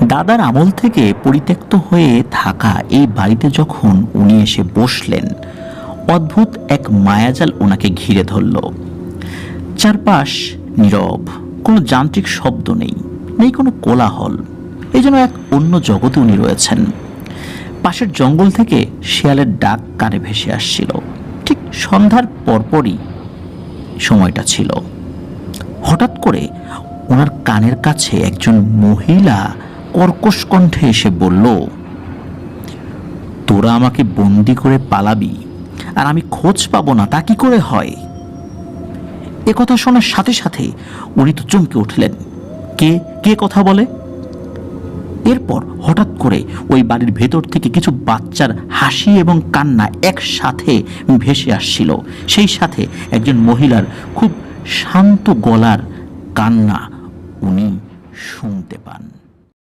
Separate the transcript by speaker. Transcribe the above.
Speaker 1: দাদার আমল থেকে পরিত্যক্ত হয়ে থাকা এই বাড়িতে যখন উনি এসে বসলেন, অদ্ভুত এক মায়াজাল ওনাকে ঘিরে ধরল। চারপাশ নীরব, কোনো যান্ত্রিক শব্দ নেই, নেই কোনো কোলাহল। এই যেন এক অন্য জগতে উনি রয়েছেন। পাশের জঙ্গল থেকে শিয়ালের ডাক কানে ভেসে আসছিল। ঠিক সন্ধ্যার পরপরই সময়টা ছিল। হঠাৎ করে ওনার কানের কাছে একজন মহিলা কর্কশ কণ্ঠে এসে বলল, তোরা আমাকে বন্দি করে পালাবি আর আমি খোঁজ পাবো না, তা কি করে হয়? একথা শোনার সাথে সাথে উনি তো চমকে উঠলেন। কে কে কথা বলে? এরপর হঠাৎ করে ওই বাড়ির ভেতর থেকে কিছু বাচ্চার হাসি এবং কান্না একসাথে ভেসে আসছিল। সেই সাথে একজন মহিলার খুব শান্ত গলার কান্না উনি শুনতে পান।